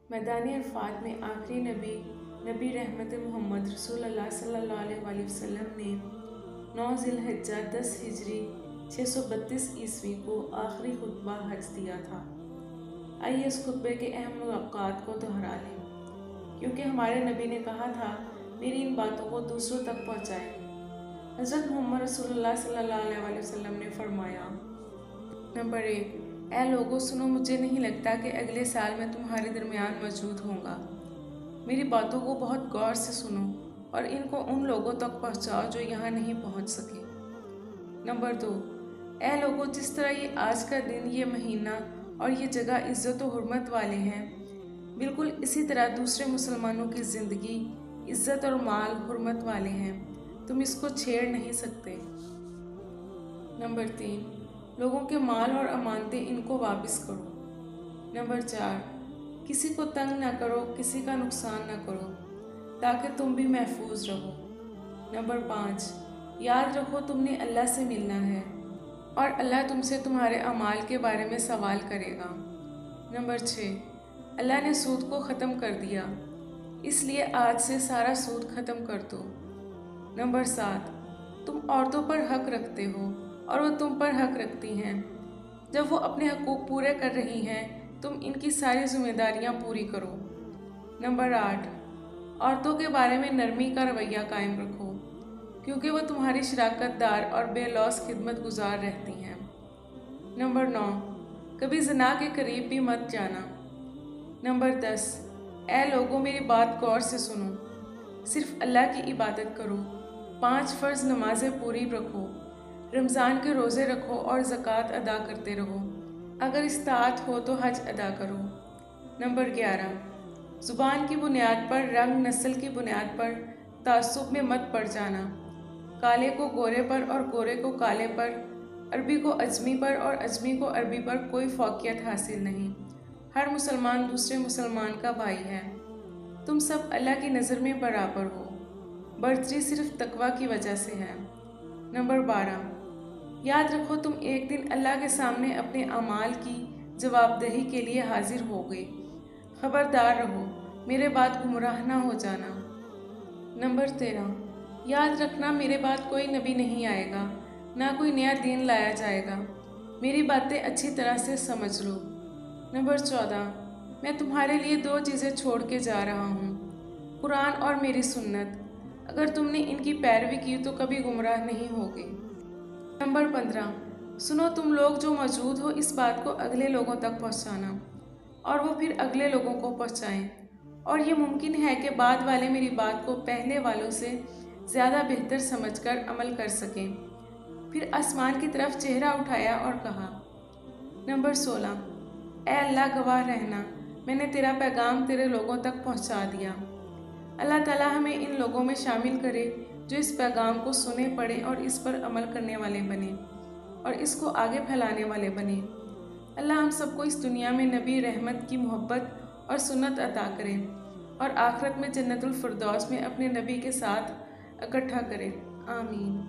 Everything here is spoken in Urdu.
میدان عرفات میں آخری نبی رحمت محمد رسول اللہ صلی اللہ علیہ وسلم نے 9 ذی الحجہ 10 ہجری 632 عیسوی کو آخری خطبہ حج دیا تھا۔ آئیے اس خطبے کے اہم نکات کو دہرا لیں، کیونکہ ہمارے نبی نے کہا تھا میری ان باتوں کو دوسروں تک پہنچائیں۔ حضرت محمد رسول اللہ صلی اللہ علیہ وسلم نے فرمایا: نمبر 1، اے لوگو سنو، مجھے نہیں لگتا کہ اگلے سال میں تمہارے درمیان موجود ہوں گا۔ میری باتوں کو بہت غور سے سنو اور ان کو ان لوگوں تک پہنچاؤ جو یہاں نہیں پہنچ سکے۔ نمبر 2، اے لوگو، جس طرح یہ آج کا دن، یہ مہینہ اور یہ جگہ عزت و حرمت والے ہیں، بالکل اسی طرح دوسرے مسلمانوں کی زندگی عزت اور مال حرمت والے ہیں، تم اس کو چھیڑ نہیں سکتے۔ نمبر 3، لوگوں کے مال اور امانتیں ان کو واپس کرو۔ نمبر 4، کسی کو تنگ نہ کرو، کسی کا نقصان نہ کرو، تاکہ تم بھی محفوظ رہو۔ نمبر 5، یاد رکھو تم نے اللہ سے ملنا ہے اور اللہ تم سے تمہارے اعمال کے بارے میں سوال کرے گا۔ نمبر 6، اللہ نے سود کو ختم کر دیا، اس لیے آج سے سارا سود ختم کر دو۔ نمبر 7، تم عورتوں پر حق رکھتے ہو اور وہ تم پر حق رکھتی ہیں۔ جب وہ اپنے حقوق پورے کر رہی ہیں، تم ان کی ساری ذمہ داریاں پوری کرو۔ نمبر 8، عورتوں کے بارے میں نرمی کا رویہ قائم رکھو، کیونکہ وہ تمہاری شراکت دار اور بے لوث خدمت گزار رہتی ہیں۔ نمبر 9، کبھی زنا کے قریب بھی مت جانا۔ نمبر 10، اے لوگوں میری بات غور سے سنو، صرف اللہ کی عبادت کرو، 5 فرض نمازیں پوری رکھو، رمضان کے روزے رکھو اور زکوٰۃ ادا کرتے رہو، اگر استطاعت ہو تو حج ادا کرو۔ نمبر 11، زبان کی بنیاد پر، رنگ نسل کی بنیاد پر تعصب میں مت پڑ جانا، کالے کو گورے پر اور گورے کو کالے پر، عربی کو اجمی پر اور اجمی کو عربی پر کوئی فوقیت حاصل نہیں، ہر مسلمان دوسرے مسلمان کا بھائی ہے، تم سب اللہ کی نظر میں برابر ہو، برتری صرف تقویٰ کی وجہ سے ہے۔ نمبر 12، یاد رکھو تم ایک دن اللہ کے سامنے اپنے اعمال کی جواب دہی کے لیے حاضر ہوگے، خبردار رہو، میرے بعد گمراہ نہ ہو جانا۔ نمبر 13، یاد رکھنا میرے بعد کوئی نبی نہیں آئے گا، نہ کوئی نیا دین لایا جائے گا، میری باتیں اچھی طرح سے سمجھ لو۔ نمبر 14، میں تمہارے لیے 2 چیزیں چھوڑ کے جا رہا ہوں، قرآن اور میری سنت، اگر تم نے ان کی پیروی کی تو کبھی گمراہ نہیں ہوگے۔ نمبر 15، سنو تم لوگ جو موجود ہو، اس بات کو اگلے لوگوں تک پہنچانا اور وہ پھر اگلے لوگوں کو پہنچائیں، اور یہ ممکن ہے کہ بعد والے میری بات کو پہلے والوں سے زیادہ بہتر سمجھ کر عمل کر سکیں۔ پھر آسمان کی طرف چہرہ اٹھایا اور کہا۔ نمبر 16، اے اللہ گواہ رہنا، میں نے تیرا پیغام تیرے لوگوں تک پہنچا دیا۔ اللہ تعالیٰ ہمیں ان لوگوں میں شامل کرے جو اس پیغام کو سنے، پڑھیں اور اس پر عمل کرنے والے بنیں اور اس کو آگے پھیلانے والے بنیں۔ اللہ ہم سب کو اس دنیا میں نبی رحمت کی محبت اور سنت عطا کرے اور آخرت میں جنت الفردوس میں اپنے نبی کے ساتھ اکٹھا کرے۔ آمین۔